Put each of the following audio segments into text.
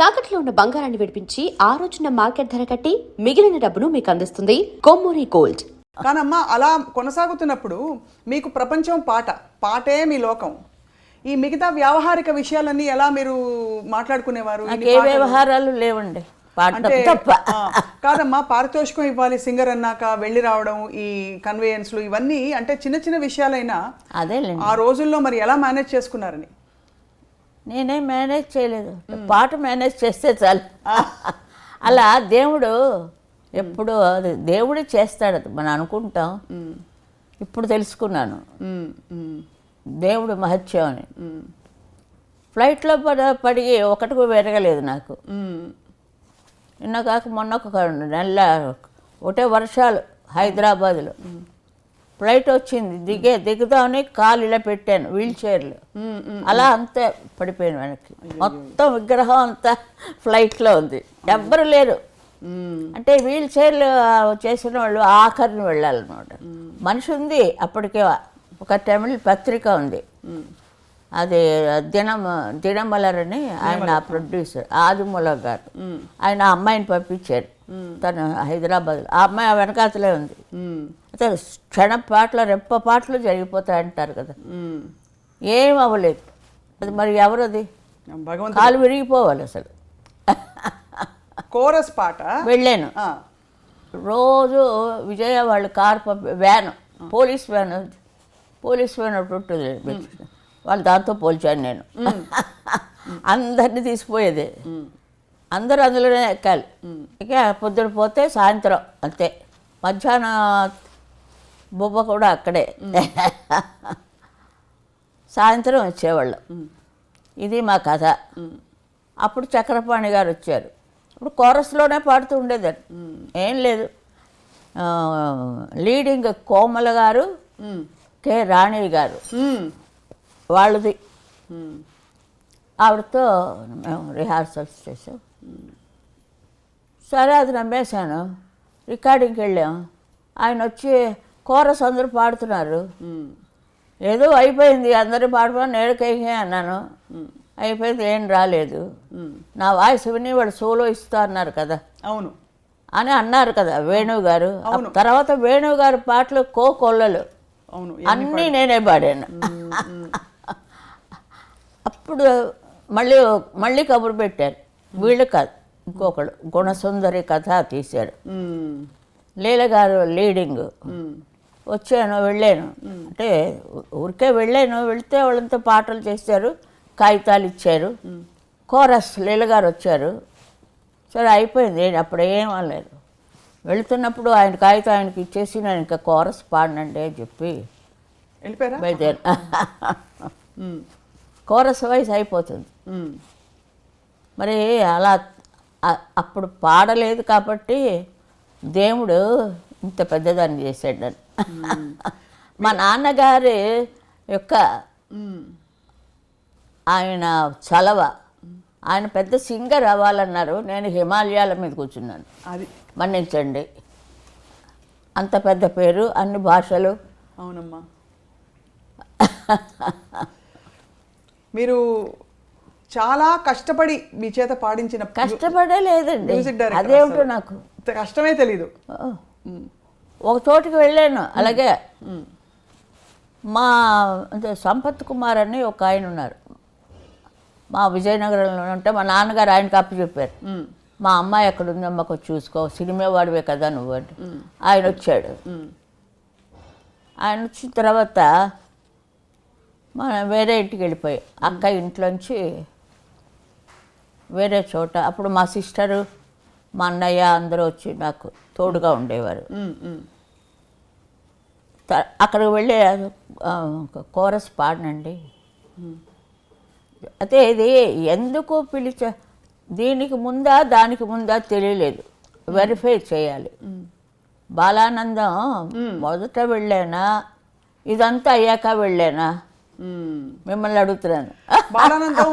తాకట్లో ఉన్న బంగారాన్ని విడిపించి ఆ రోజున మార్కెట్ ధర కట్టి మిగిలిన డబ్బును మీకు అందిస్తుంది కొమ్మూరి గోల్డ్. కానమ్మా అలా కొనసాగుతున్నప్పుడు మీకు ప్రపంచం పాటే మీ లోకం. ఈ మిగతా వ్యావహారిక విషయాలన్నీ ఎలా మీరు మాట్లాడుకునేవారు? ఏ వ్యవహారాలు లేవండి, అంటే కాదమ్మా, పారితోషికం ఇవ్వాలి సింగర్ అన్నాక వెళ్ళి రావడం, ఈ కన్వేయన్స్లు ఇవన్నీ అంటే చిన్న చిన్న విషయాలైనా అదేలేండి. ఆ రోజుల్లో మరి ఎలా మేనేజ్ చేసుకున్నారని? నేనేం మేనేజ్ చేయలేదు, పాట మేనేజ్ చేస్తే చాలు. అలా దేవుడు ఎప్పుడు అది దేవుడే చేస్తాడు, అది మనం అనుకుంటాం. ఇప్పుడు తెలుసుకున్నాను దేవుడు మహత్యం అని. ఫ్లైట్లో పడి ఒకటికి పెరగలేదు నాకు. నిన్న కాక మొన్న ఒక నెల ఒకటే వర్షాలు హైదరాబాద్లో. ఫ్లైట్ వచ్చింది, దిగుదామని కాలు ఇలా పెట్టాను వీల్ చైర్లో, అలా అంతే పడిపోయాను వెనక్కి. మొత్తం విగ్రహం అంతా ఫ్లైట్లో ఉంది, ఎవ్వరు లేరు. అంటే వీల్ చైర్లు చేసిన వాళ్ళు ఆఖరిని వెళ్ళాలన్నమాట. మనిషి ఉంది అప్పటికే, ఒక తమిళ పత్రిక ఉంది, అది దినమలర్ అని ఆయన ప్రొడ్యూసర్ ఆదిమూల గారు. ఆయన అమ్మాయిని పంపించారు, తను హైదరాబాద్లో. ఆ అమ్మాయి ఆ వెనకాతలే ఉంది. అయితే క్షణపాట్లు రెప్పపాట్లు జరిగిపోతాయంటారు కదా, ఏం అవ్వలేదు. అది మరి ఎవరది? కాలు విరిగిపోవాలి అసలు. కోరస్ పాట వెళ్ళాను రోజు. విజయ వాళ్ళు కారు వ్యాన్, పోలీస్ వ్యాన్ ఒకటి ఉంటుంది, వాళ్ళు దాంతో పోల్చాను నేను. అందరినీ తీసిపోయేది, అందరూ అందులోనే ఎక్కాలి. ఇక పొద్దున పోతే సాయంత్రం అంతే, మధ్యాహ్నం బొబ్బ కూడా అక్కడే, సాయంత్రం వచ్చేవాళ్ళం. ఇది మా కథ. అప్పుడు చక్రపాణి గారు వచ్చారు. ఇప్పుడు కోరస్లోనే పాడుతూ ఉండేదాన్ని, ఏం లేదు. లీడింగ్ కోమల గారు, కె రాణి గారు వాళ్ళది. ఆవిడతో మేము రిహార్సల్స్ చేసాం. సరే అది నమ్మేశాను. రికార్డింగ్కి వెళ్ళాం. ఆయన వచ్చి కోరస్ అందరూ పాడుతున్నారు, ఏదో అయిపోయింది, అందరూ పాడుకున్నా, నేడుకైతే అన్నాను. అయిపోయింది, ఏం రాలేదు. నా వాయిస్ విని వాడు సోలో ఇస్తా అన్నారు కదా, అవును అని అన్నారు కదా వేణువు గారు. తర్వాత వేణువు గారు పాటలు కోకొల్లలు అన్నీ నేనే పాడాను. అప్పుడు మళ్ళీ కబురు పెట్టారు, వీళ్ళు కాదు ఇంకొకడు గుణసుందరి కథ తీశాడు, లీల గారు లీడింగ్. వచ్చాను, వెళ్ళాను. అంటే ఊరికే వెళ్ళాను. వెళితే వాళ్ళంతా పాటలు చేశారు, కాగితాలు ఇచ్చారు. కోరస్ లీల గారు వచ్చారు. సరే అయిపోయింది, అప్పుడు ఏం అనలేదు. వెళుతున్నప్పుడు ఆయన కాగితం ఆయనకి ఇచ్చేసి, నేను ఇంకా కోరస్ పాడినండి అని చెప్పి బయలుదేరు. కోరస్ వయసు అయిపోతుంది మరి. అలా అప్పుడు పాడలేదు కాబట్టి దేవుడు ఇంత పెద్దదాన్ని చేశాడు. మా నాన్నగారి యొక్క ఆయన చలవ, ఆయన పెద్ద సింగర్ అవ్వాలన్నారు. నేను హిమాలయాల మీద కూర్చున్నాను, అది మన్నించండి. అంత పెద్ద పేరు, అన్ని భాషలు. అవునమ్మా. మీరు చాలా కష్టపడి మీ చేత పాడించిన, కష్టపడే లేదండి, అదేమిటో నాకు కష్టమే తెలీదు. ఒక చోటుకి వెళ్ళాను అలాగే. మా సంపత్ కుమార్ అని ఒక ఆయన ఉన్నారు, మా విజయనగరంలో ఉంటే. మా నాన్నగారు ఆయనకి అప్పు చెప్పారు, మా అమ్మాయి ఎక్కడ ఉందమ్మా కొంచెం చూసుకో, సినిమా వాడివే కదా నువ్వు అంటే. ఆయన వచ్చాడు. ఆయన వచ్చిన తర్వాత మనం వేరే ఇంటికి వెళ్ళిపోయి, అక్క ఇంట్లోంచి వేరే చోట. అప్పుడు మా సిస్టరు, మా అన్నయ్య అందరూ వచ్చి నాకు తోడుగా ఉండేవారు. అక్కడికి వెళ్ళి కోరస్ పాడనండి. అయితే ఇది ఎందుకు దీనికి ముందా దానికి ముందా తెలియలేదు, వెరిఫై చేయాలి. బాలానందం మొదట వెళ్ళానా, ఇదంతా అయ్యాక వెళ్ళానా, మిమ్మల్ని అడుగుతున్నాను. బాలానందం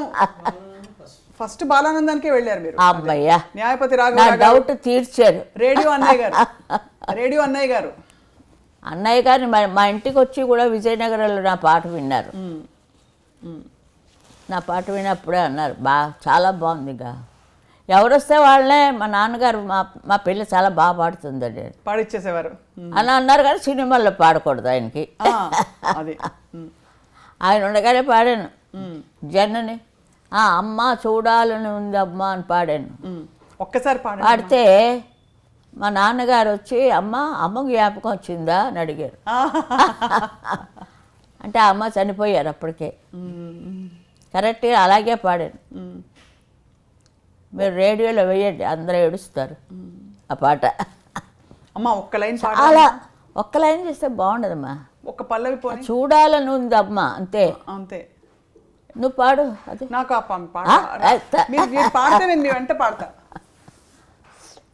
ఫస్ట్ బాలానందానికే వెళ్ళారు మీరు? అబ్బయ్యా, న్యాయపతి నా డౌట్ తీర్చారు. రేడియో అన్నయ్య గారు అన్నయ్య గారిని మా ఇంటికి వచ్చి కూడా విజయనగరంలో నా పాట విన్నారు. నా పాట విన్నప్పుడే అన్నారు, చాలా బాగుందిగా, ఎవరు వస్తే వాళ్ళే మా నాన్నగారు మా పిల్ల చాలా బాగా పాడుతుందండి పాడిచ్చేసేవారు. అని అన్నారు, కానీ సినిమాల్లో పాడకూడదు ఆయనకి. అది ఆయన ఉండగానే పాడాను. జనని అమ్మ చూడాలని ఉంది అమ్మ అని పాడాను. ఒక్కసారి పాడితే మా నాన్నగారు వచ్చి అమ్మ జ్ఞాపకం వచ్చిందా అని అడిగారు. అంటే ఆ అమ్మ చనిపోయారు అప్పటికే. కరెక్ట్గా అలాగే పాడాను. మీరు రేడియోలో వేయండి, అందరూ ఏడుస్తారు ఆ పాట. అమ్మ ఒక్క లైన్ అలా ఒక్క లైన్ చేస్తే బాగుండదమ్మా. ఒక పల్లవి పోనీ చూడాలని ఉంది అమ్మ, అంతే. అంతే. నువ్వు పాడు. అది నాకు మీరు పాడితే నేను మీ వెంట పాడతా.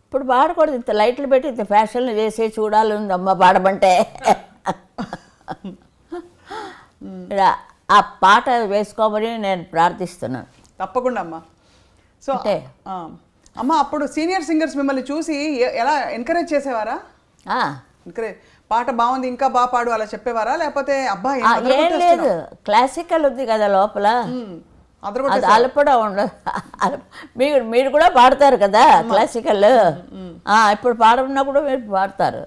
ఇప్పుడు పాడకూడదు, ఇంత లైట్లు పెట్టి ఇంత ఫ్యాషన్లు చేసి చూడాలి ఉంది అమ్మ పాడమంటే. ఆ పాట వేసుకోమని నేను ప్రార్థిస్తున్నాను. తప్పకుండా అమ్మ. సో అమ్మ అప్పుడు సీనియర్ సింగర్స్ మిమ్మల్ని చూసి ఎలా ఎంకరేజ్ చేసేవారా? ఎంకరేజ్, పాట బాగుంది ఇంకా బాగా పాడు అలా చెప్పేవారా, లేకపోతే అబ్బాయి ఏం లేదు, క్లాసికల్ ఉంది కదా లోపల, అది అలపడా ఉండదు. మీరు కూడా పాడతారు కదా క్లాసికల్, ఇప్పుడు పాడమన్నా కూడా మీరు పాడతారు.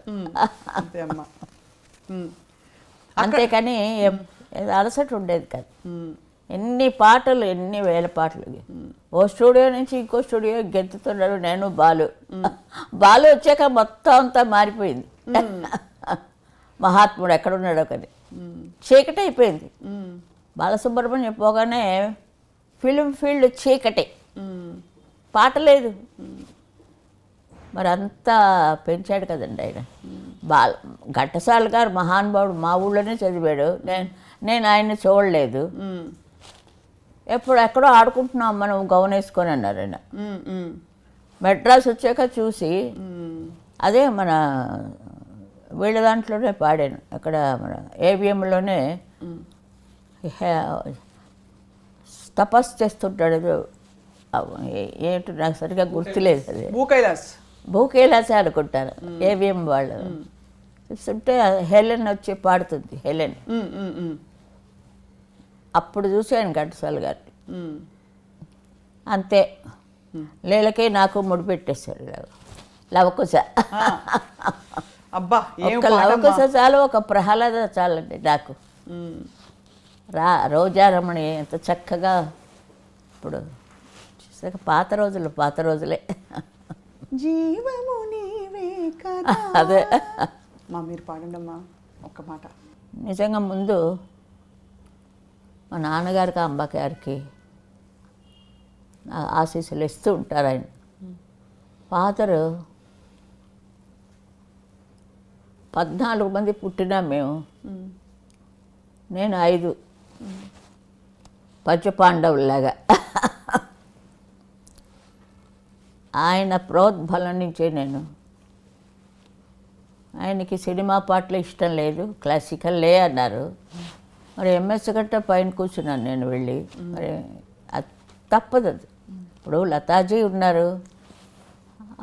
అంతేకాని అలసట ఉండేది కాదు. ఎన్ని పాటలు, ఎన్ని వేల పాటలు. ఓ స్టూడియో నుంచి ఇంకో స్టూడియో గెంతుతున్నాడు నేను, బాలు వచ్చాక మొత్తం అంతా మారిపోయింది. మహాత్ముడు ఎక్కడున్నాడో కానీ చీకటి అయిపోయింది. బాలసుబ్రహ్మణ్యం పోగానే ఫిలిం ఫీల్డ్ చీకటి, పాట లేదు. మరి అంతా పెంచాడు కదండి ఆయన. ఘంటసాల గారు మహానుభావుడు, మా ఊళ్ళోనే చదివాడు. నేను ఆయన్ని చూడలేదు. ఎక్కడో ఆడుకుంటున్నాం మనం గౌన్ వేసుకొని అన్నారు ఆయన. మెడ్రాస్ వచ్చాక చూసి, అదే మన వీళ్ళ దాంట్లోనే పాడాను, అక్కడ మన ఏవిఎంలోనే తపస్సు చేస్తుంటాడు. ఏంటో నాకు సరిగ్గా గుర్తులేదు. అది భూకైలాసే అనుకుంటారు ఏవిఎం వాళ్ళు. చూస్తుంటే హెలెన్ వచ్చి పాడుతుంది, హెలెన్. అప్పుడు చూశాను ఘంటసాల గారిని. అంతే, లీలకే నాకు ముడిపెట్టేశారు లవకుశ. ఒక లవకుశ చాలు, ఒక ప్రహ్లాద చాలండి నాకు. రోజారమణి ఎంత చక్కగా. ఇప్పుడు చూసాక పాత రోజులే. జీవము నీవే కదా. అదే మీరు పాడండి అమ్మా ఒక్క మాట. నిజంగా ముందు మా నాన్నగారికి అంబగారికి ఆశీస్సులు ఇస్తూ ఉంటారు ఆయన. ఫాదరు 14 మంది పుట్టినా మేము, నేను 5 పంచపాండవుల్లాగా. ఆయన ప్రోద్బలం నుంచే నేను. ఆయనకి సినిమా పాటలు ఇష్టం లేదు, క్లాసికల్లే అన్నారు. మరి ఎంఎస్ గంట పైన కూర్చున్నాను నేను వెళ్ళి. మరి అది తప్పదు. అది ఇప్పుడు లతాజీ ఉన్నారు,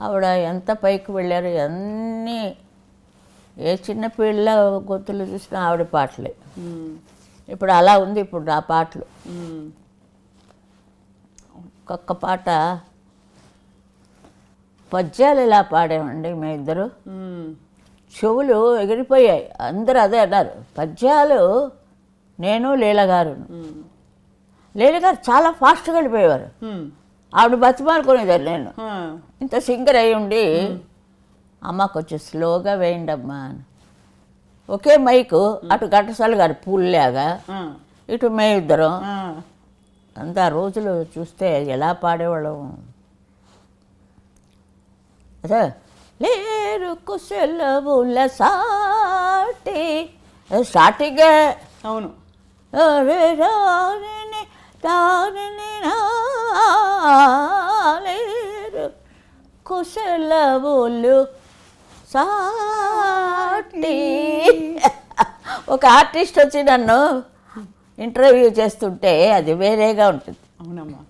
ఆవిడ ఎంత పైకి వెళ్ళారు. అన్నీ ఏ చిన్న పిల్ల గొంతులు చూసినా ఆవిడ పాటలే. ఇప్పుడు అలా ఉంది ఇప్పుడు నా పాటలు. ఒక్కొక్క పాట పద్యాలు ఇలా పాడామండి మేమిద్దరు. చెవులు ఎగిరిపోయాయి. అందరూ అదే అన్నారు. పద్యాలు నేను లీలగారు. లీలగారు చాలా ఫాస్ట్గా వెళ్ళిపోయేవారు. ఆవిడ బతిమాలుకునేదారు. నేను ఇంత సింగర్ అయి ఉండి, అమ్మ కొంచెం స్లోగా వేయండి అమ్మా అని. ఒకే మైకు, అటు ఘంటసాల గారు పూల్లాగా, ఇటు మేమిద్దరం. అంత రోజులు చూస్తే ఎలా పాడేవాళ్ళం. అదే లేరు కుశలవుల సాటి స్టార్టింగే. అవును. లేరు కుశలవులు సాటి. ఒక ఆర్టిస్ట్ వచ్చి నన్ను ఇంటర్వ్యూ చేస్తుంటే అది వేరేగా ఉంటుంది. అవునమ్మా.